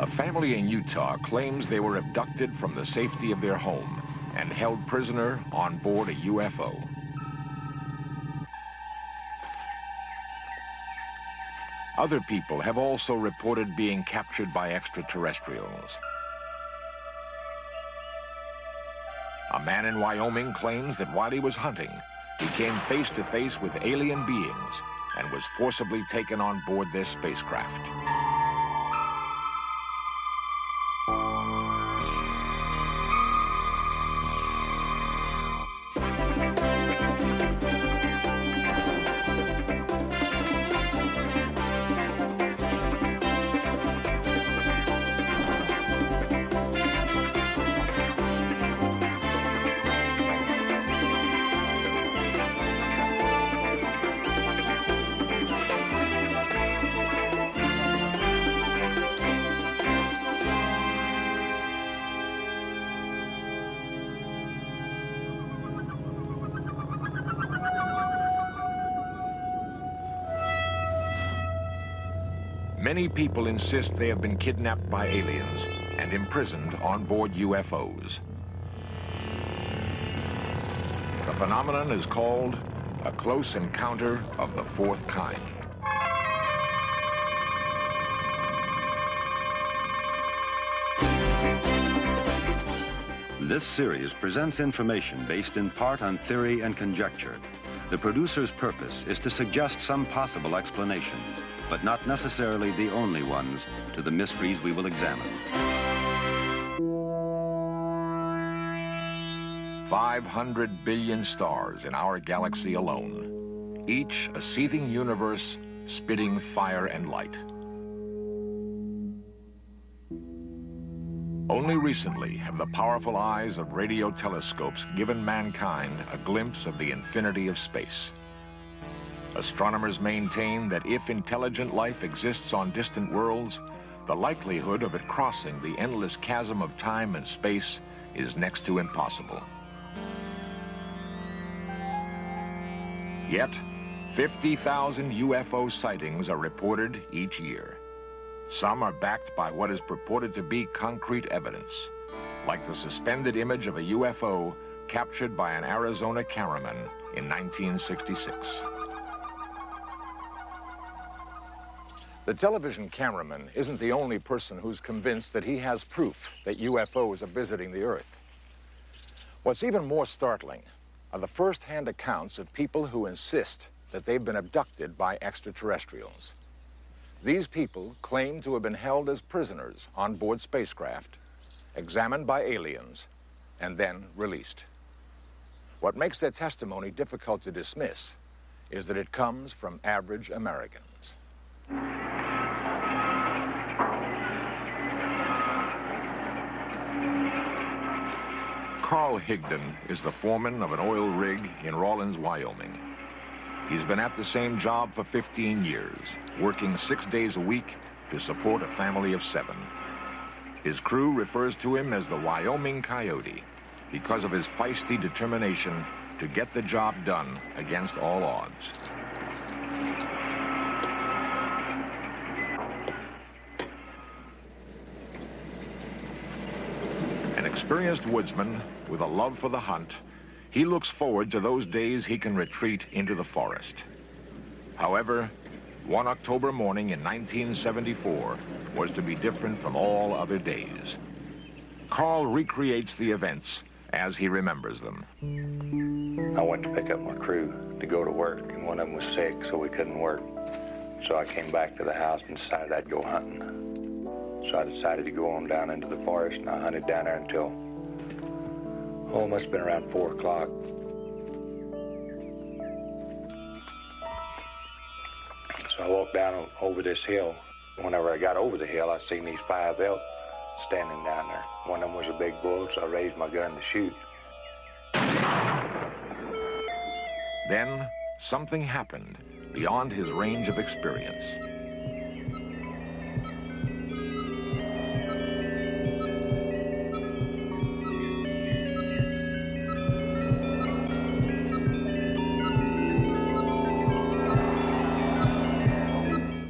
family in Utah claims they were abducted from the safety of their home and held prisoner on board a UFO. Other people have also reported being captured by extraterrestrials. A man in Wyoming claims that while he was hunting, he came face to face with alien beings and was forcibly taken on board their spacecraft. Many people insist they have been kidnapped by aliens and imprisoned on board UFOs. The phenomenon is called a close encounter of the fourth kind. This series presents information based in part on theory and conjecture. The producer's purpose is to suggest some possible explanation, but not necessarily the only ones, to the mysteries we will examine. 500 billion stars in our galaxy alone, each a seething universe spitting fire and light. Only recently have the powerful eyes of radio telescopes given mankind a glimpse of the infinity of space. Astronomers maintain that if intelligent life exists on distant worlds, the likelihood of it crossing the endless chasm of time and space is next to impossible. Yet, 50,000 UFO sightings are reported each year. Some are backed by what is purported to be concrete evidence, like the suspended image of a UFO captured by an Arizona cameraman in 1966. The television cameraman isn't the only person who's convinced that he has proof that UFOs are visiting the Earth. What's even more startling are the first-hand accounts of people who insist that they've been abducted by extraterrestrials. These people claim to have been held as prisoners on board spacecraft, examined by aliens, and then released. What makes their testimony difficult to dismiss is that it comes from average Americans. Carl Higdon is the foreman of an oil rig in Rawlins, Wyoming. He's been at the same job for 15 years, working 6 days a week to support a family of 7. His crew refers to him as the Wyoming Coyote because of his feisty determination to get the job done against all odds. An experienced woodsman with a love for the hunt, he looks forward to those days he can retreat into the forest. However, one October morning in 1974 was to be different from all other days. Carl recreates the events as he remembers them. I went to pick up my crew to go to work, and one of them was sick, so we couldn't work. So I came back to the house and decided I'd go hunting. So I decided to go on down into the forest, and I hunted down there until, oh, it must have been around 4 o'clock. So I walked down over this hill. Whenever I got over the hill, I seen these 5 elk standing down there. One of them was a big bull, so I raised my gun to shoot. Then, something happened beyond his range of experience.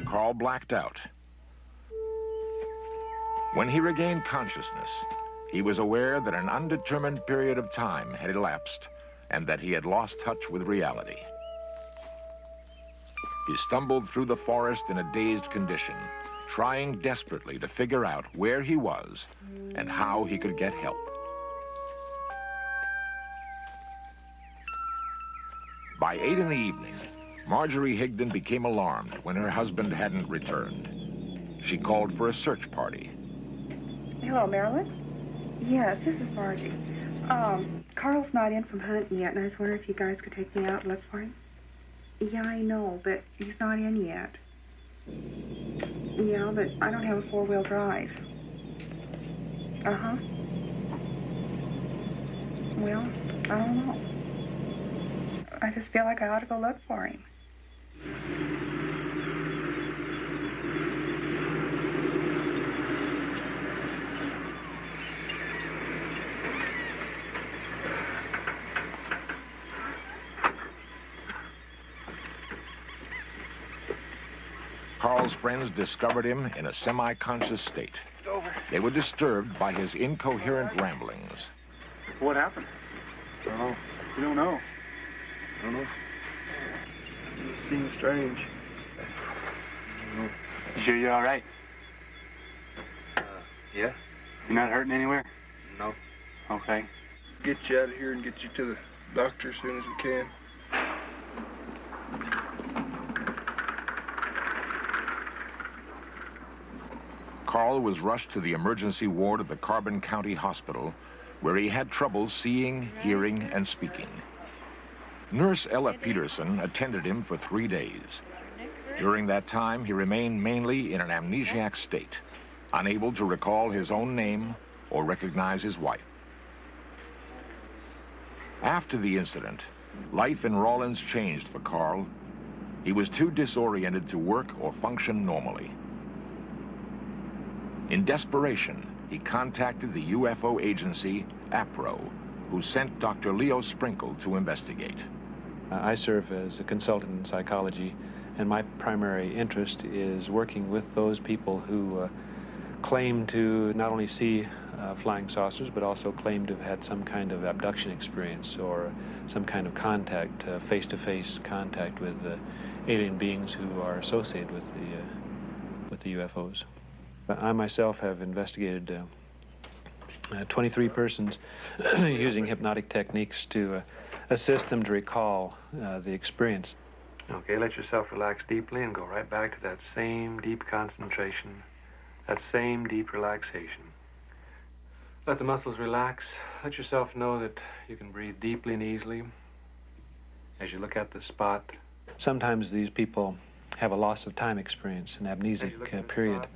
Carl blacked out. When he regained consciousness, he was aware that an undetermined period of time had elapsed and that he had lost touch with reality. He stumbled through the forest in a dazed condition, trying desperately to figure out where he was and how he could get help. By 8 in the evening, Marjorie Higdon became alarmed when her husband hadn't returned. She called for a search party. Hello, Marilyn? Yes, this is Margie. Carl's not in from hunting yet, and I was wondering if you guys could take me out and look for him. Yeah, I know, but he's not in yet. Yeah, but I don't have a four-wheel drive. Uh-huh. Well, I don't know. I just feel like I ought to go look for him. Carl's friends discovered him in a semi-conscious state. They were disturbed by his incoherent ramblings. What happened? I don't know. You don't know? I don't know. It seems strange. I don't know. You sure you're all right? Yeah? You're not hurting anywhere? No. Okay. Get you out of here and get you to the doctor as soon as we can. Carl was rushed to the emergency ward of the Carbon County Hospital, where he had trouble seeing, hearing, and speaking. Nurse Ella Peterson attended him for 3 days. During that time, he remained mainly in an amnesiac state, unable to recall his own name or recognize his wife. After the incident, life in Rawlins changed for Carl. He was too disoriented to work or function normally. In desperation, he contacted the UFO agency, APRO, who sent Dr. Leo Sprinkle to investigate. I serve as a consultant in psychology, and my primary interest is working with those people who claim to not only see flying saucers, but also claim to have had some kind of abduction experience or some kind of contact, face-to-face contact with alien beings who are associated with the UFOs. I myself have investigated 23 persons using hypnotic techniques to assist them to recall the experience. Okay, let yourself relax deeply and go right back to that same deep concentration, that same deep relaxation. Let the muscles relax. Let yourself know that you can breathe deeply and easily as you look at the spot. Sometimes these people have a loss of time experience, an amnesic period,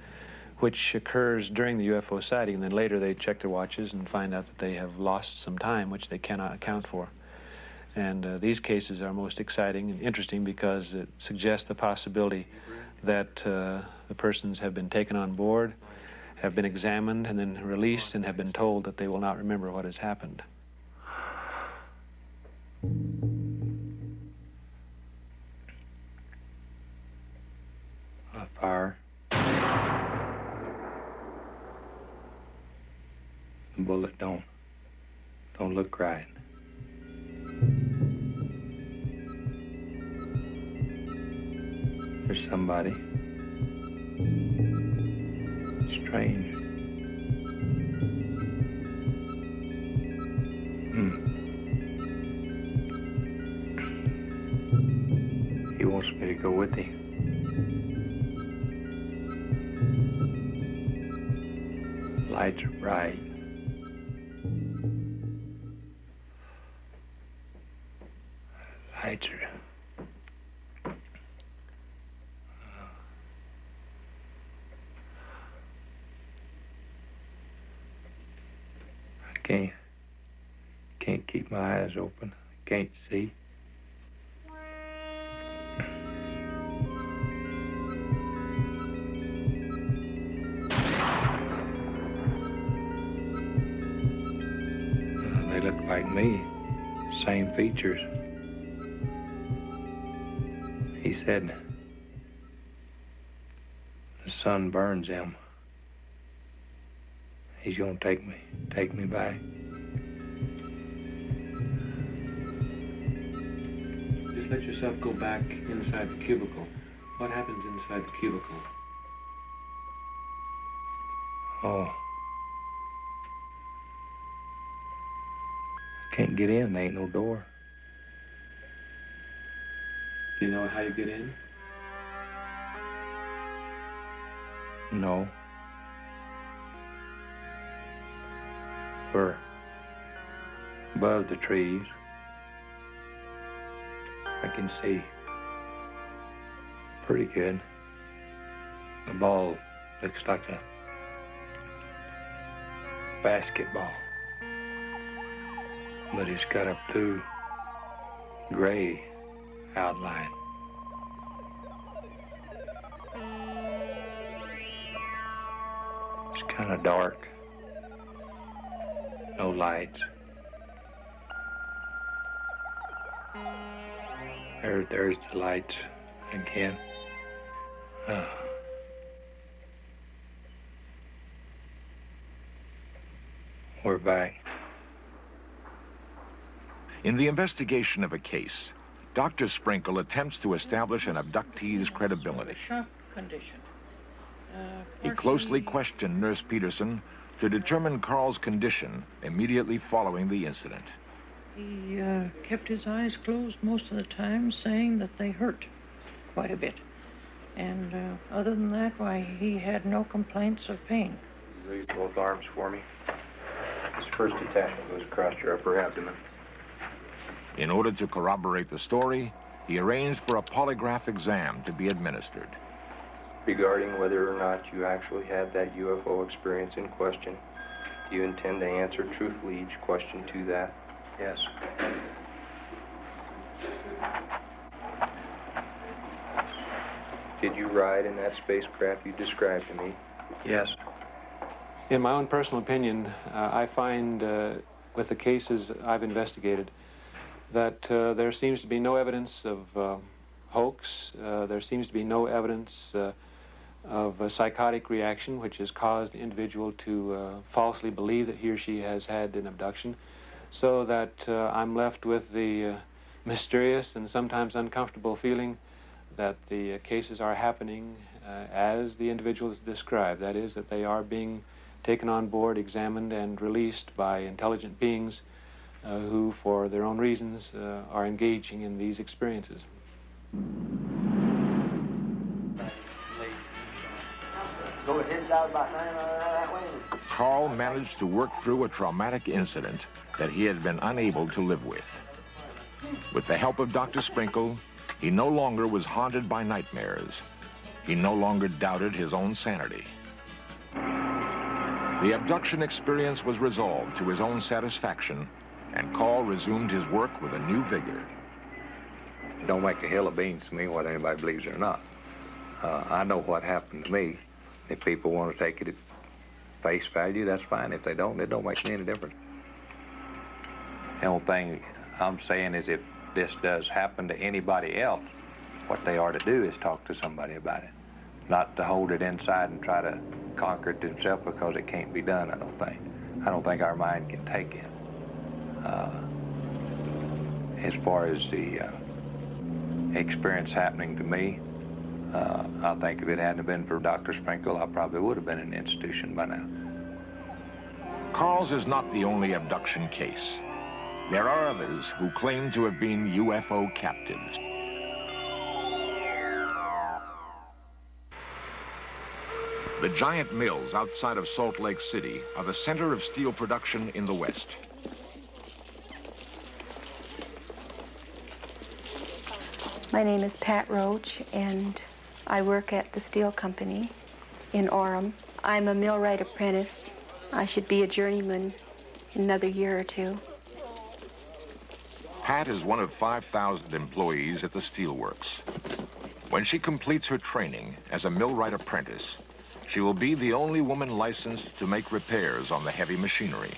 which occurs during the UFO sighting, and then later they check their watches and find out that they have lost some time, which they cannot account for. And these cases are most exciting and interesting because it suggests the possibility that the persons have been taken on board, have been examined, and then released, and have been told that they will not remember what has happened. A fire. The bullet don't look right. There's somebody. Strange. He wants me to go with him. Lights are bright. Lights are... I can't keep my eyes open. I can't see. They look like me, same features. He said the sun burns them. He's gonna take me back. Just let yourself go back inside the cubicle. What happens inside the cubicle? Oh. I can't get in, there ain't no door. Do you know how you get in? No. We're above the trees. I can see pretty good. The ball looks like a basketball, but it's got a blue gray outline. It's kind of dark, no lights. There's the lights again. We're back. In the investigation of a case, Dr. Sprinkle attempts to establish an abductee's credibility. Shock condition. He closely questioned Nurse Peterson to determine Carl's condition immediately following the incident. He kept his eyes closed most of the time, saying that they hurt quite a bit. And other than that, why, he had no complaints of pain. Raise both arms for me. This first detachment goes across your upper abdomen. In order to corroborate the story, he arranged for a polygraph exam to be administered. Regarding whether or not you actually had that UFO experience in question, do you intend to answer truthfully each question to that? Yes. Did you ride in that spacecraft you described to me? Yes. In my own personal opinion, I find with the cases I've investigated that there seems to be no evidence of hoax. There seems to be no evidence of a psychotic reaction which has caused the individual to falsely believe that he or she has had an abduction, so that I'm left with the mysterious and sometimes uncomfortable feeling that the cases are happening as the individuals described. That is, that they are being taken on board, examined, and released by intelligent beings who, for their own reasons, are engaging in these experiences. Carl managed to work through a traumatic incident that he had been unable to live with. With the help of Dr. Sprinkle, he no longer was haunted by nightmares. He no longer doubted his own sanity. The abduction experience was resolved to his own satisfaction, and Carl resumed his work with a new vigor. It don't make a hill of beans to me whether anybody believes it or not. I know what happened to me. If people want to take it at face value, that's fine. If they don't, it don't make me any difference. The only thing I'm saying is if this does happen to anybody else, what they are to do is talk to somebody about it. Not to hold it inside and try to conquer it themselves, because it can't be done, I don't think. I don't think our mind can take it. As far as the experience happening to me, I think if it hadn't been for Dr. Sprinkle, I probably would have been in an institution by now. Carl's is not the only abduction case. There are others who claim to have been UFO captives. The giant mills outside of Salt Lake City are the center of steel production in the West. My name is Pat Roach, and I work at the steel company in Orem. I'm a millwright apprentice. I should be a journeyman in another year or two. Pat is one of 5,000 employees at the steelworks. When she completes her training as a millwright apprentice, she will be the only woman licensed to make repairs on the heavy machinery.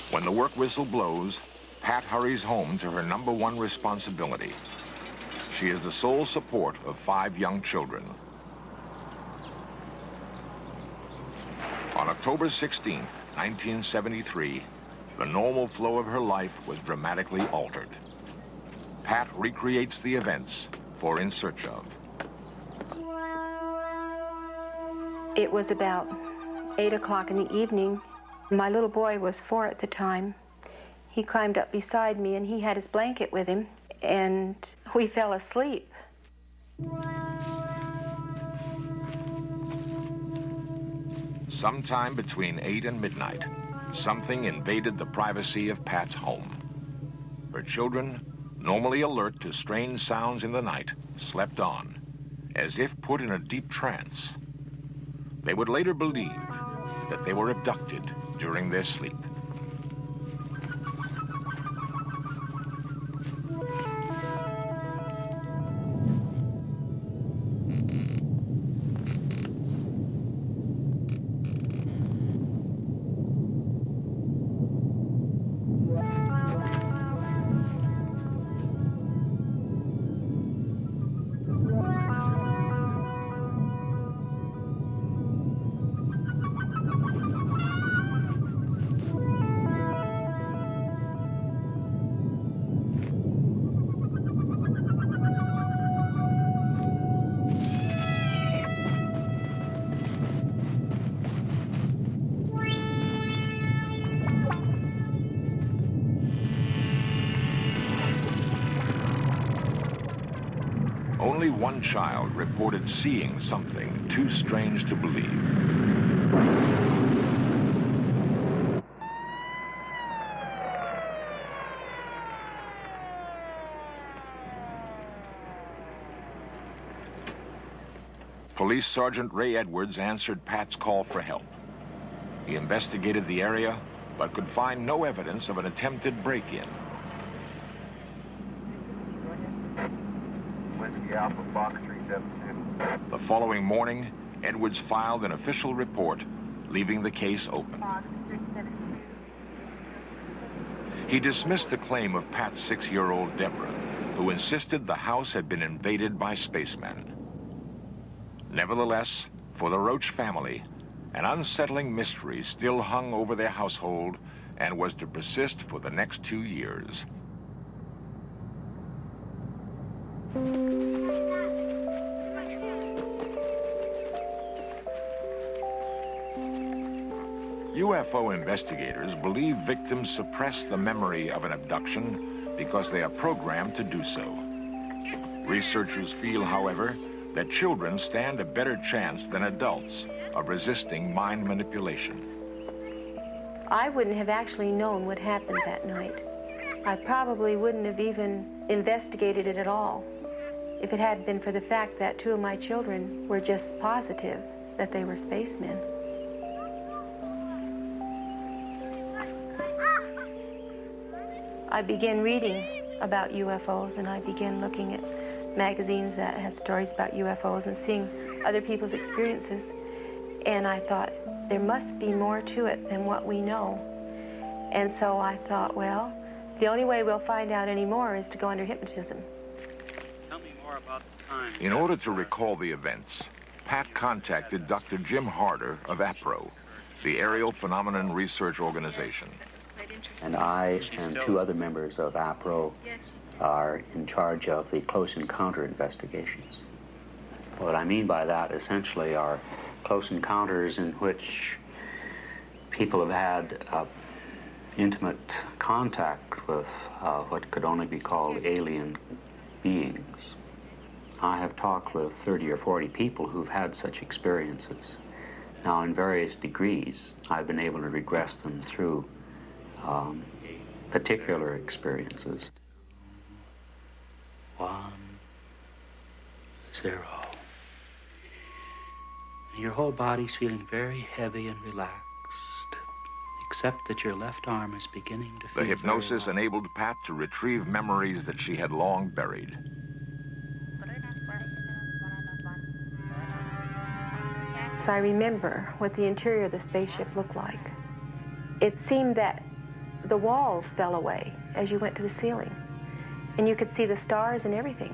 When the work whistle blows, Pat hurries home to her #1 responsibility. She is the sole support of 5 young children. October 16th, 1973, the normal flow of her life was dramatically altered. Pat recreates the events for In Search Of. It was about 8 o'clock in the evening. My little boy was 4 at the time. He climbed up beside me and he had his blanket with him, and we fell asleep. Sometime between 8 and midnight, something invaded the privacy of Pat's home. Her children, normally alert to strange sounds in the night, slept on, as if put in a deep trance. They would later believe that they were abducted during their sleep. Only one child reported seeing something too strange to believe. Police Sergeant Ray Edwards answered Pat's call for help. He investigated the area, but could find no evidence of an attempted break-in. Alpha Fox 372. The following morning, Edwards filed an official report, leaving the case open. He dismissed the claim of Pat's 6-year-old Deborah, who insisted the house had been invaded by spacemen. Nevertheless, for the Roach family, an unsettling mystery still hung over their household and was to persist for the next 2 years. UFO investigators believe victims suppress the memory of an abduction because they are programmed to do so. Researchers feel, however, that children stand a better chance than adults of resisting mind manipulation. I wouldn't have actually known what happened that night. I probably wouldn't have even investigated it at all if it hadn't been for the fact that 2 of my children were just positive that they were spacemen. I began reading about UFOs, and I began looking at magazines that had stories about UFOs and seeing other people's experiences. And I thought, there must be more to it than what we know. And so I thought, well, the only way we'll find out any more is to go under hypnotism. Tell me more about the time. In order to recall the events, Pat contacted Dr. Jim Harder of APRO, the Aerial Phenomenon Research Organization. And I and 2 other members of APRO are in charge of the close encounter investigations. What I mean by that essentially are close encounters in which people have had intimate contact with what could only be called alien beings. I have talked with 30 or 40 people who've had such experiences. Now, in various degrees, I've been able to regress them through particular experiences. 1, 0. Your whole body's feeling very heavy and relaxed, except that your left arm is beginning to feel The hypnosis enabled Pat to retrieve memories that she had long buried. So I remember what the interior of the spaceship looked like. It seemed that the walls fell away as you went to the ceiling, and you could see the stars and everything.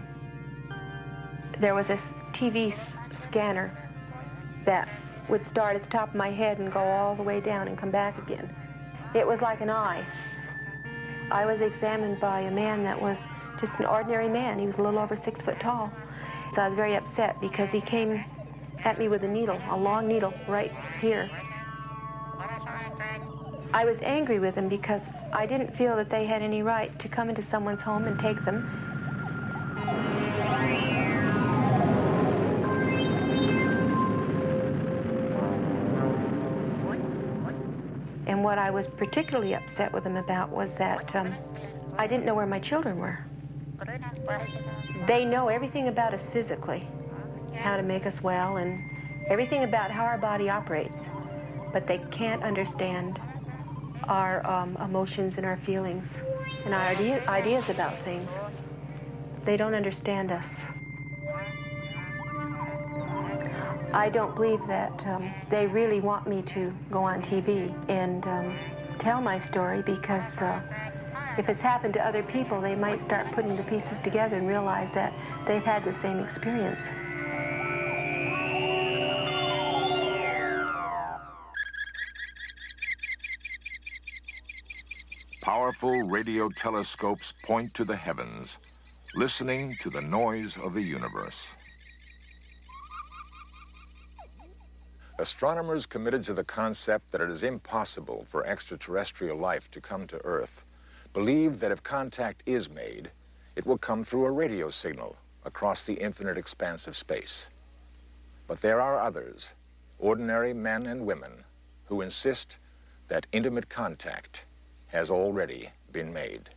There was a TV scanner that would start at the top of my head and go all the way down and come back again. It was like an eye. I was examined by a man that was just an ordinary man. He was a little over 6 foot tall. So I was very upset because he came at me with a needle, a long needle right here. I was angry with him because I didn't feel that they had any right to come into someone's home and take them. And what I was particularly upset with him about was that I didn't know where my children were. They know everything about us physically, how to make us well, and everything about how our body operates, but they can't understand our emotions and our feelings and our ideas about things. They don't understand us. I don't believe that they really want me to go on TV and tell my story, because if it's happened to other people, they might start putting the pieces together and realize that they've had the same experience. Powerful radio telescopes point to the heavens, listening to the noise of the universe. Astronomers committed to the concept that it is impossible for extraterrestrial life to come to Earth believe that if contact is made, it will come through a radio signal across the infinite expanse of space. But there are others, ordinary men and women, who insist that intimate contact has already been made.